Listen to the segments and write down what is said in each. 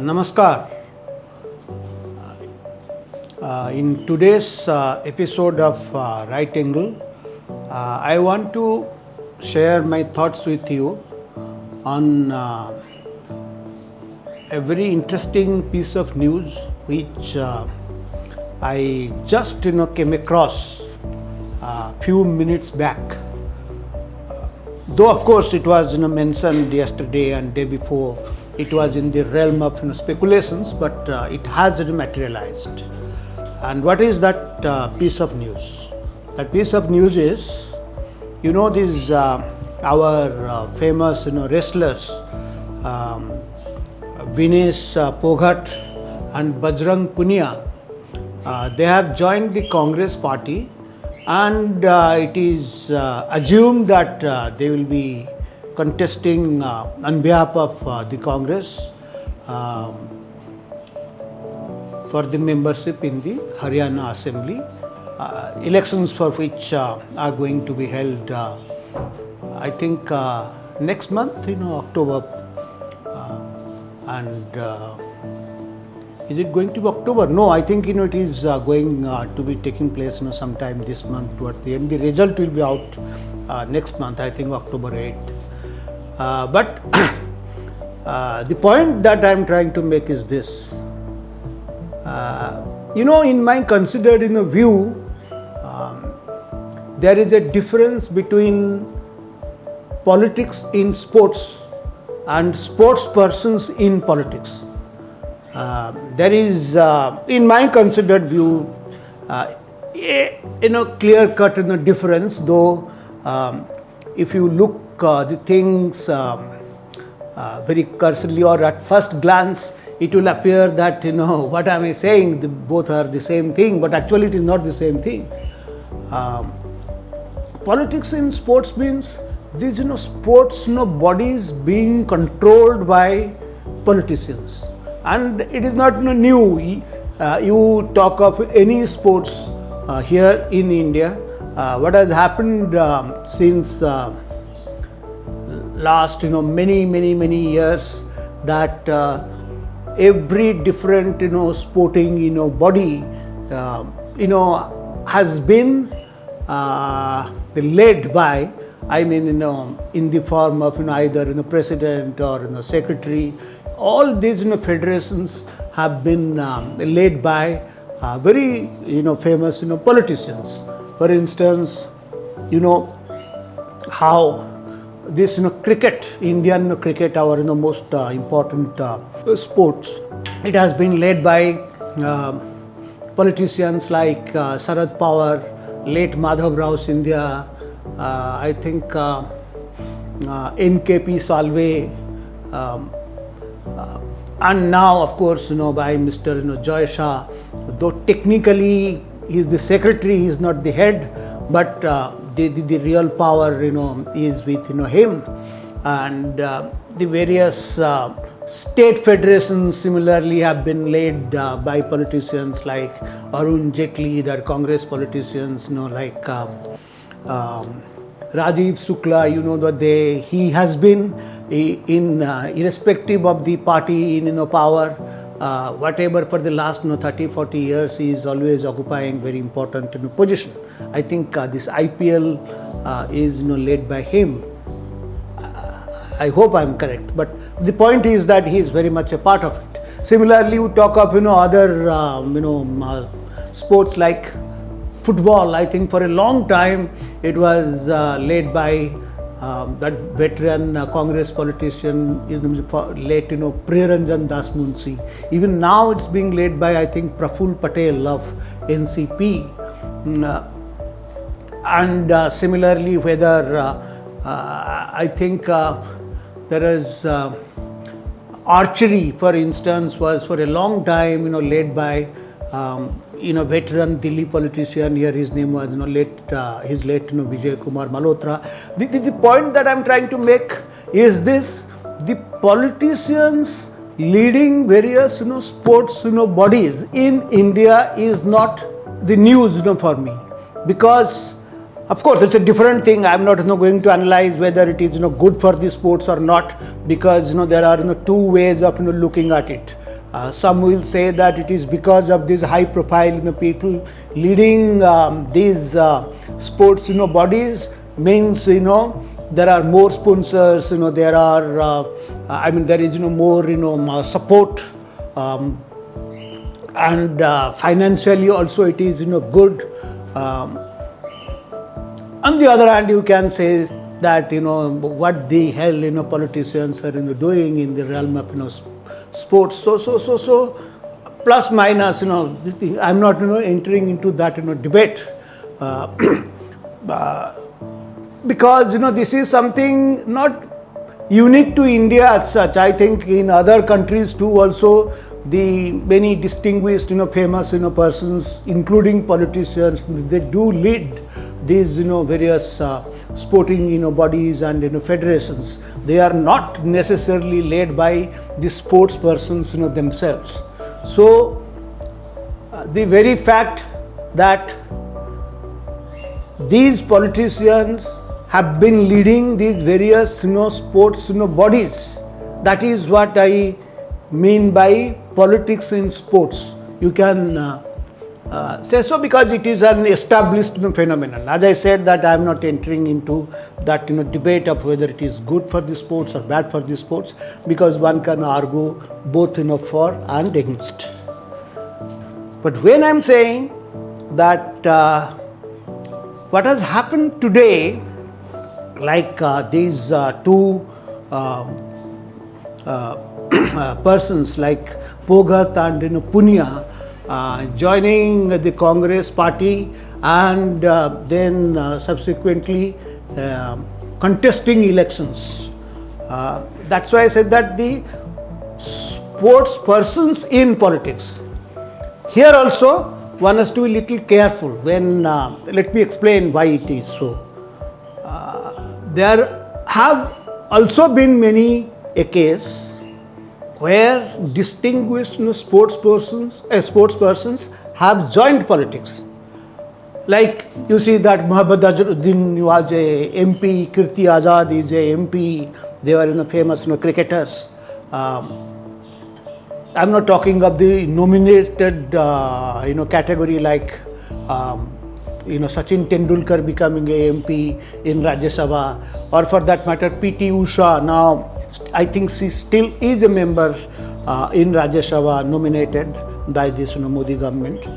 Namaskar. In today's episode of Right Angle, I want to share my thoughts with you on a very interesting piece of news which I just came across a few minutes back. Though of course it was mentioned yesterday and day before, it was in the realm of speculations, but it has materialized. And what is that piece of news? That piece of news is, these our famous wrestlers, Vinesh Poghat and Bajrang Punia. They have joined the Congress party, and it is assumed that they will be contesting on behalf of the Congress for the membership in the Haryana Assembly, elections for which are going to be held, I think, next month, October. Is it going to be October? No, I think it is going to be taking place sometime this month towards the end. The result will be out next month, I think October 8th. But the point that I am trying to make is this. In my considered view, there is a difference between politics in sports and sports persons in politics. There is, in my considered view, clear-cut difference. Though, if you look the things very cursorily or at first glance, it will appear that what am I saying? Both are the same thing, but actually it is not the same thing. Politics in sports means these sports bodies being controlled by politicians, and it is not new. You talk of any sports here in India. What has happened since last many years, that every different sporting body has been led by, in the form of either president or secretary. All these federations have been led by very famous politicians. For instance, how this cricket, Indian cricket, our most important sports, it has been led by politicians like Sharad Pawar, late Madhav Rao Sindhya, I think NKP Salve, and now of course by Mr. Joy Shah. Though technically he is the secretary, he is not the head, but the real power is with him. And the various state federations similarly have been led by politicians like Arun Jaitley, the Congress politicians, like Rajiv Shukla. That he has been in irrespective of the party in power, whatever, for the last 30-40 years, he is always occupying very important position. I think this IPL is led by him. I hope I am correct, but the point is that he is very much a part of it. Similarly, you talk of other sports like football. I think for a long time it was led by that veteran Congress politician, late Priyaranjan Das Munshi. Even now it's being led by, I think, Praful Patel of NCP. And similarly, whether I think there is archery, for instance, was for a long time led by veteran Delhi politician. Here his name was his late Vijay Kumar Malhotra. The point that I'm trying to make is this: the politicians leading various sports bodies in India is not the news for me, because of course it's a different thing. I'm not going to analyze whether it is good for the sports or not, because there are two ways of looking at it. Some will say that it is because of these high profile people leading these sports bodies, means there are more sponsors, there are there is more support, and financially also it is good. On the other hand, you can say that what the hell politicians are doing in the realm of sports. So plus minus I'm not entering into that debate, because this is something not unique to India as such. I think in other countries too also, the many distinguished famous persons, including politicians, they do lead these various sporting bodies and federations. They are not necessarily led by the sports persons themselves. So the very fact that these politicians have been leading these various sports bodies, that is what I mean by politics in sports. You can say so, because it is an established phenomenon. As I said, that I am not entering into that debate of whether it is good for the sports or bad for the sports, because one can argue both for and against. But when I am saying that what has happened today, like these two persons like Phogat and Punia joining the Congress party, and then subsequently contesting elections. That's why I said that the sports persons in politics. Here also one has to be little careful when, let me explain why it is so. There have also been many a case where distinguished sports persons have joined politics. Like you see that Muhammad Azharuddin was a MP, Kirti Azad is a MP, they were famous cricketers. I'm not talking of the nominated category like Sachin Tendulkar becoming a MP in Rajya Sabha, or for that matter PT Usha. Now I think she still is a member in Rajya Sabha, nominated by this Modi government.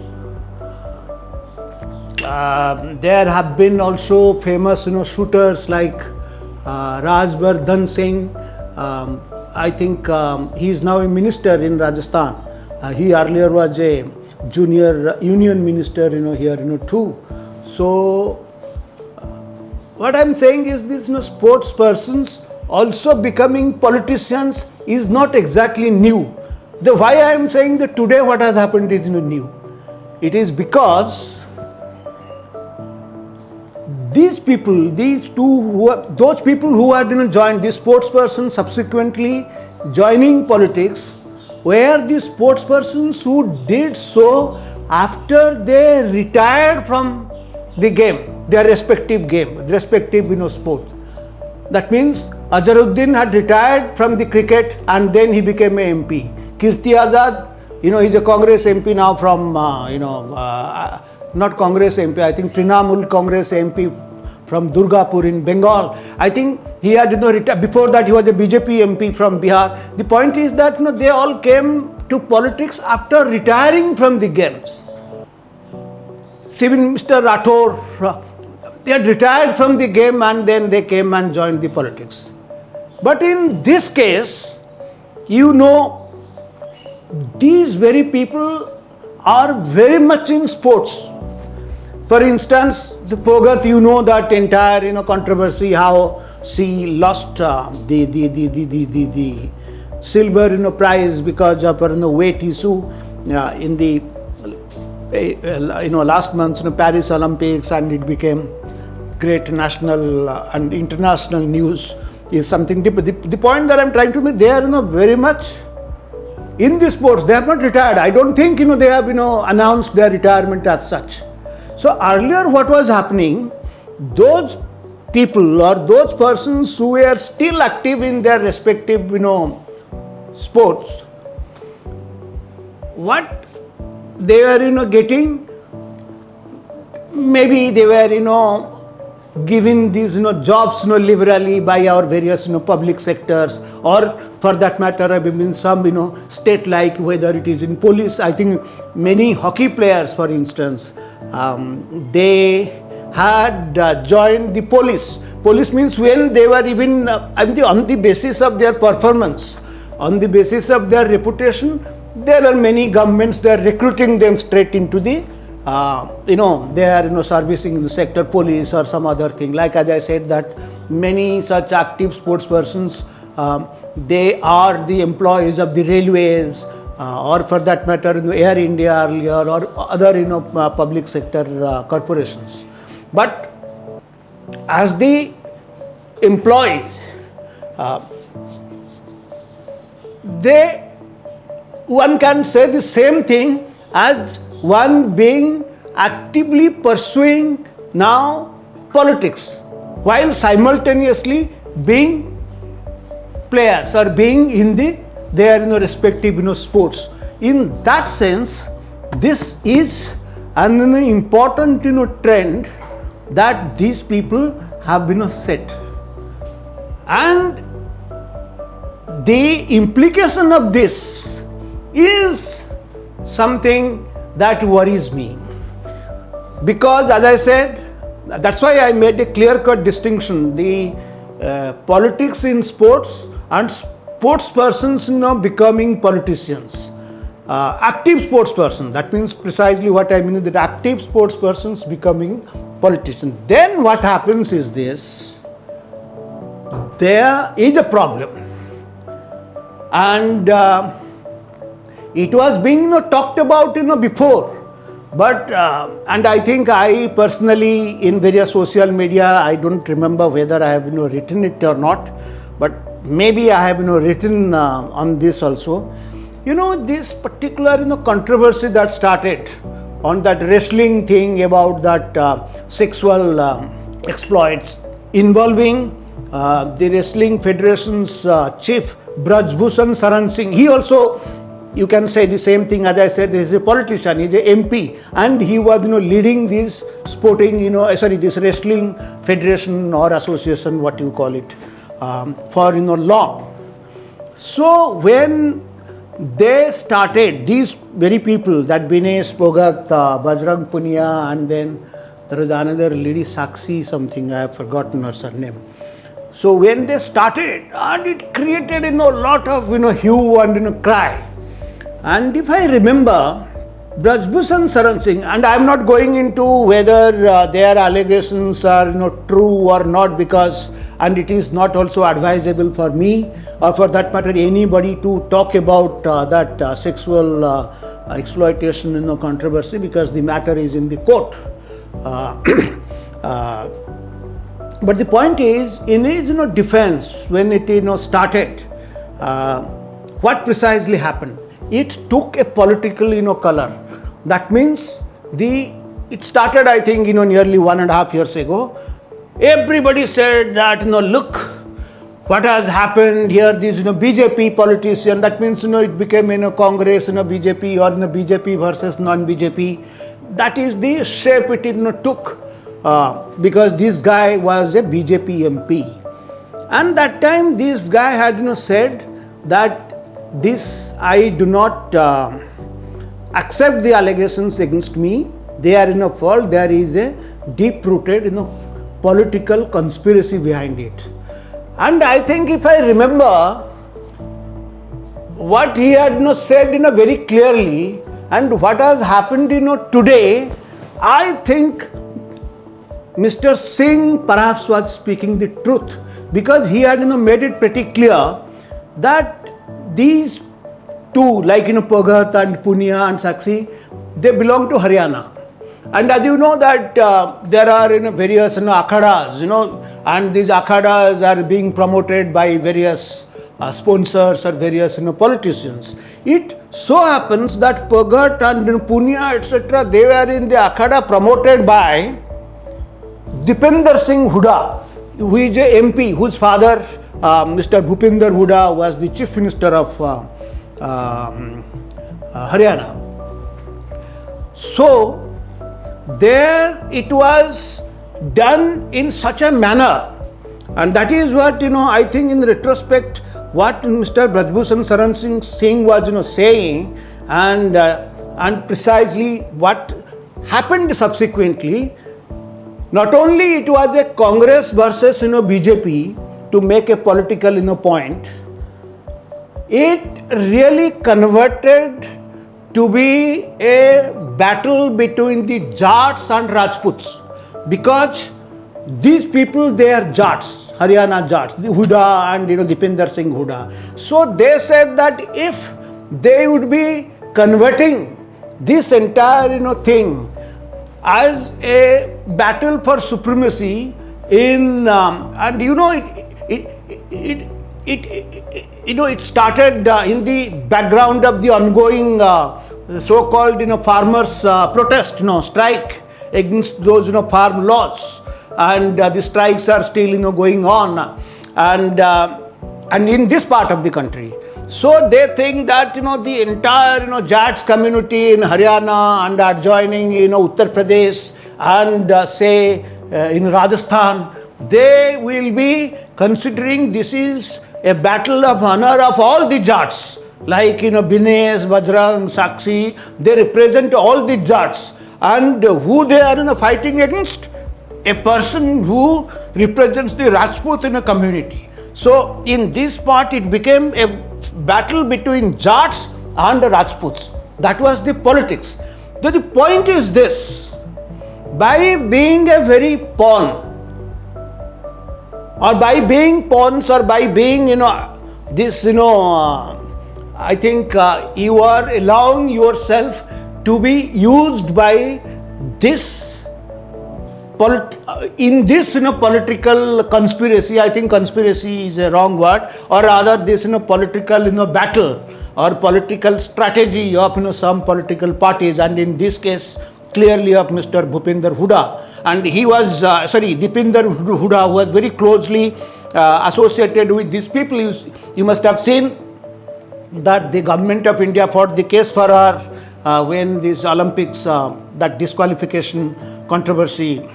There have been also famous shooters like Rajvardhan Singh. I think he is now a minister in Rajasthan. He earlier was a junior union minister here too. So what I am saying is this sports persons also becoming politicians is not exactly new. The why I am saying that today what has happened is new. It is because these people, those people who had joined, the sports persons subsequently joining politics, were the sports persons who did so after they retired from the game, their respective game, respective sport. That means Azharuddin had retired from the cricket and then he became a MP. Kirti Azad, he's a Congress MP now from, not Congress MP, I think Trinamool Congress MP from Durgapur in Bengal. I think he had retired. Before that he was a BJP MP from Bihar. The point is that they all came to politics after retiring from the games. Even Mr. Rathore, they had retired from the game and then they came and joined the politics. But in this case, these very people are very much in sports. For instance, the Phogat, that entire controversy, how she lost the silver prize because of her weight issue in the last month's Paris Olympics, and it became great national and international news. Is something different. The point that I'm trying to make, they are very much in the sports. They have not retired. I don't think they have announced their retirement as such. So earlier what was happening, those people or those persons who were still active in their respective sports, what they were, getting, maybe they were, given these, jobs, liberally by our various, public sectors, or for that matter, in some, state, like whether it is in police. I think many hockey players, for instance, they had joined the police. Police means when they were even on the basis of their performance, on the basis of their reputation, there are many governments, they are recruiting them straight into the they are servicing in the sector, police or some other thing. Like as I said, that many such active sports persons, they are the employees of the railways, or for that matter, Air India earlier, or other public sector corporations. But as the employees, one can say the same thing as one being actively pursuing now politics, while simultaneously being players or being in their respective sports. In that sense, this is an important trend that these people have set, and the implication of this is something that worries me, because as I said, that's why I made a clear-cut distinction. The politics in sports and sports persons becoming politicians. Active sports person, that means precisely what I mean is that active sports persons becoming politicians. Then what happens is this: there is a problem, and it was being talked about before, but and I think I personally in various social media, I don't remember whether I have written it or not, but maybe I have written on this also. This particular controversy that started on that wrestling thing about that sexual exploits involving the Wrestling Federation's chief Braj Bhushan Saran Singh. He also, you can say the same thing. As I said, he is a politician, he is a MP, and he was leading this sporting, this wrestling federation or association, what you call it, for long. So when they started, these very people, that Binesh Phogat, Bajrang Punia, and then there was another lady, Sakshi something, I have forgotten her surname. So when they started, and it created a lot of hue and cry. And if I remember, Braj Bhushan Saran Singh, and I am not going into whether their allegations are true or not, because, and it is not also advisable for me or for that matter anybody to talk about that sexual exploitation controversy, because the matter is in the court. But the point is, in his defense, when it started, what precisely happened? It took a political color. That means it started, I think, nearly 1.5 years ago. Everybody said that, look what has happened here, these BJP politician. That means it became Congress, BJP, or BJP versus non-BJP. That is the shape it took, because this guy was a BJP MP, and that time this guy had said that this, I do not accept the allegations against me. They are false. There is a deep-rooted political conspiracy behind it. And I think, if I remember what he had said very clearly, and what has happened today, I think Mr. Singh perhaps was speaking the truth, because he had made it pretty clear that these two, like Phogat and Punia and Sakshi, they belong to Haryana. And as you know that there are various akhadas, and these akhadas are being promoted by various sponsors or various politicians. It so happens that Phogat and Punia, etc., they were in the akhada promoted by Dipinder Singh Hooda, who is a MP, whose father, Mr. Bhupinder Hooda, was the Chief Minister of Haryana. So there it was done in such a manner, and that is what I think in retrospect what Mr. Brajbhushan Saran Singh was saying, and precisely what happened subsequently. Not only it was a Congress versus BJP to make a political point, it really converted to be a battle between the Jats and Rajputs, because these people, they are Jats, Haryana Jats, the Huda and Dipinder Singh Huda. So they said that if they would be converting this entire thing as a battle for supremacy in and it started in the background of the ongoing so-called farmers protest, strike against those farm laws, and the strikes are still going on, and in this part of the country. So they think that the entire Jats community in Haryana and adjoining Uttar Pradesh and say in Rajasthan, they will be considering this is a battle of honor of all the Jats, like Bines, Bajrang, Sakshi. They represent all the Jats, and who they are fighting against? A person who represents the Rajput community. So in this part it became a battle between Jats and Rajputs. That was the politics. The point is this: by being a very pawn, or by being pawns, or by being this I think you are allowing yourself to be used by this in this political conspiracy. I think conspiracy is a wrong word, or rather this political battle or political strategy of some political parties, and in this case clearly of Mr. Bhupinder Huda. And he was Dipinder Huda, who was very closely associated with these people. You must have seen that the government of India fought the case for her when these Olympics, that disqualification controversy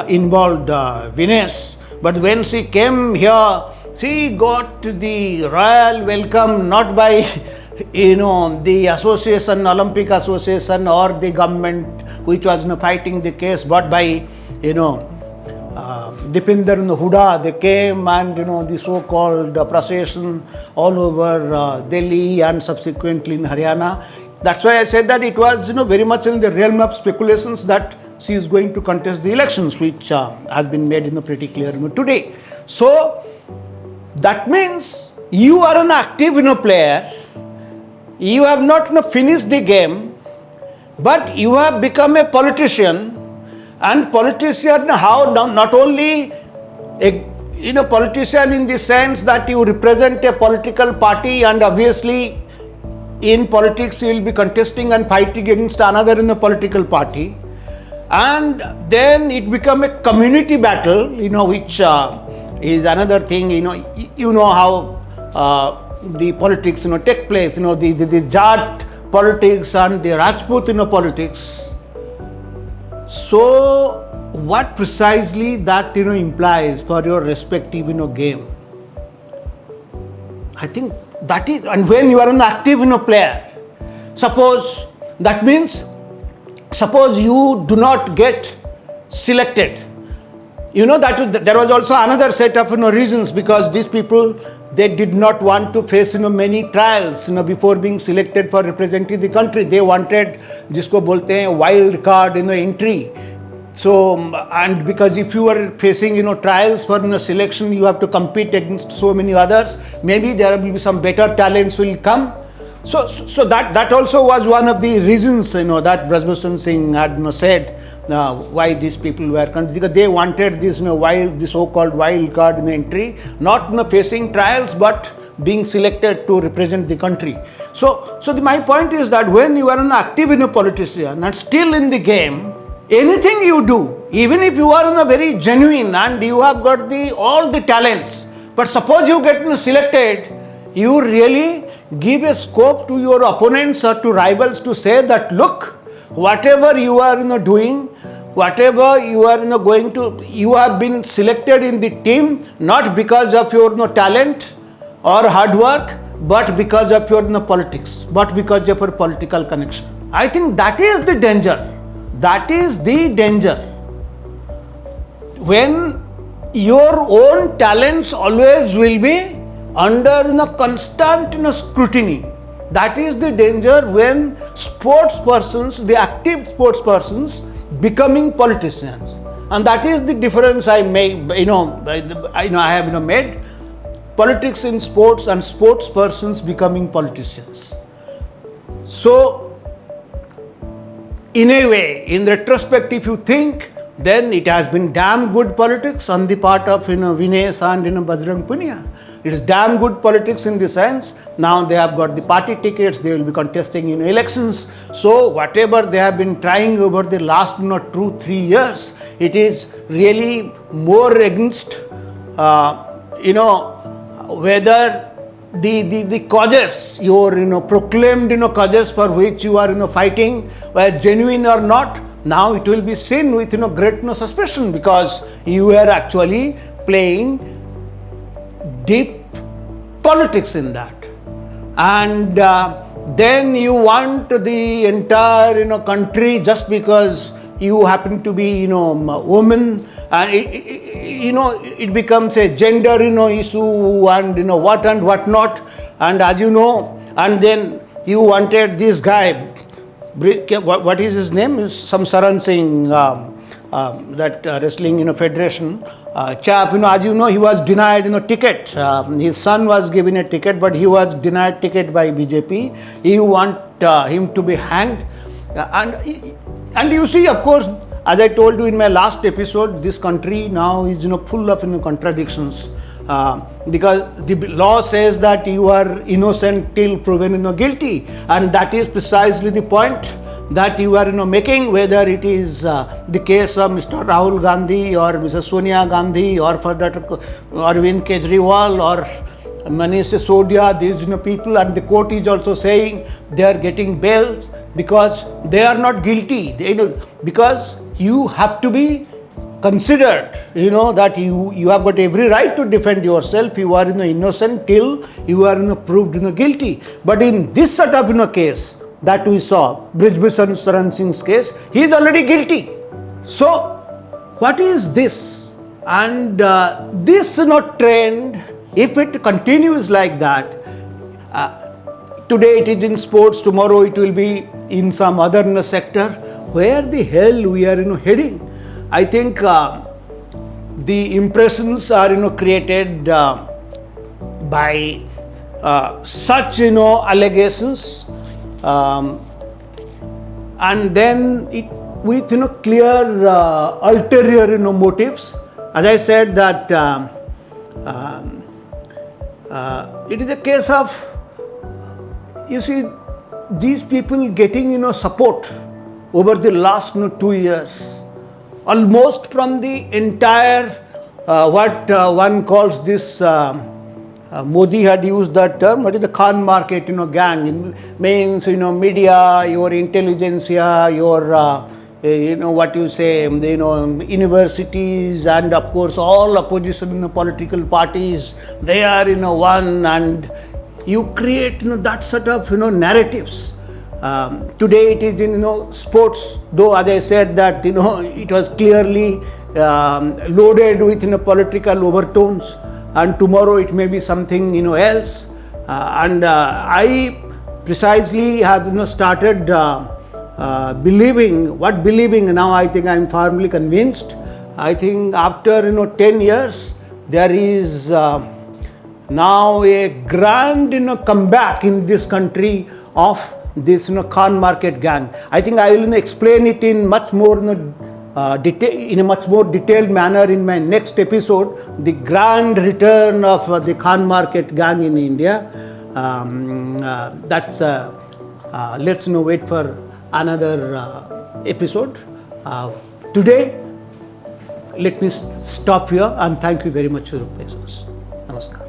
involved Venus. But when she came here, she got the royal welcome not by the association, Olympic Association, or the government which was fighting the case, but by Dipinder Huda. They came, and the so-called procession all over Delhi and subsequently in Haryana. That's why I said that it was very much in the realm of speculations that she is going to contest the elections, which has been made pretty clear today. So that means you are an active player. You have not finished the game, but you have become a politician. And politician, how not only a politician in the sense that you represent a political party, and obviously in politics you will be contesting and fighting against another in the political party, and then it become a community battle, which is another thing. How the politics take place, the Jat politics and the Rajput politics. So what precisely that implies for your respective game? I think that is, and when you are an active player, suppose you do not get selected, that there was also another set of reasons, because these people, they did not want to face many trials before being selected for representing the country. They wanted jisko bolte hain wild card entry. So, and because if you are facing trials for selection, you have to compete against so many others. Maybe there will be some better talents will come. So that also was one of the reasons that Brajbhushan Singh had said why these people were, because they wanted this the so-called wild card entry, not facing trials but being selected to represent the country. So my point is that when you are an active politician and still in the game, anything you do, even if you are very genuine and you have got all the talents, but suppose you get selected, you really give a scope to your opponents or to rivals to say that, look, whatever you are doing, whatever you are going to, you have been selected in the team not because of your talent or hard work, but because of your politics, but because of your political connection. I think that is the danger. That is the danger. When your own talents always will be under constant scrutiny. That is the danger when sports persons, the active sports persons, becoming politicians. And that is the difference I make, I have made. Politics in sports and sports persons becoming politicians. So, in a way, in retrospect, if you think, then it has been damn good politics on the part of Vinesh and Bajrang Punia. It is damn good politics in the sense, now they have got the party tickets, they will be contesting in elections. So whatever they have been trying over the last 2-3 years, it is really more against, whether the causes, your proclaimed causes for which you are fighting were genuine or not. Now it will be seen with great suspicion, because you are actually playing deep politics in that. And then you want the entire country, just because you happen to be a woman, and it becomes a gender issue, and what and what not. And as you know, and then you wanted this guy, what is his name? Some Saran Singh, that wrestling federation chap. As you know, he was denied ticket. His son was given a ticket, but he was denied ticket by BJP. You want him to be hanged, and you see, of course, as I told you in my last episode, this country now is full of contradictions, because the law says that you are innocent till proven guilty, and that is precisely the point that you are making, whether it is the case of Mr. Rahul Gandhi or Mrs. Sonia Gandhi, or for that Arvind Kejriwal or Manish Sisodia. These people, and the court is also saying they are getting bails because they are not guilty. Because you have to be considered, that you have got every right to defend yourself. You are innocent till you are proved guilty. But in this sort of case that we saw, Brijbhushan Saran Singh's case, he is already guilty. So what is this? And this trend, if it continues like that, today it is in sports, tomorrow it will be in some other sector, where the hell we are heading? I think the impressions are created by such allegations, and then it with clear ulterior motives. As I said that it is a case of, you see, these people getting support over the last 2 years, almost from the entire what one calls this, Modi had used that term, what is the Khan market gang. It means media, your intelligentsia, your what you say, universities, and of course all opposition political parties, they are one, and you create that sort of narratives. Today it is in sports, though as I said that it was clearly loaded with political overtones, and tomorrow it may be something else. And I precisely have started believing now. I think I am firmly convinced. I think after 10 years there is now a grand comeback in this country of this Khan market gang. I think I will explain it in much more in a much more detailed manner in my next episode, the grand return of the Khan market gang in India. That's let's wait for another episode. Today, let me stop here, and thank you very much for your patience. Namaskar.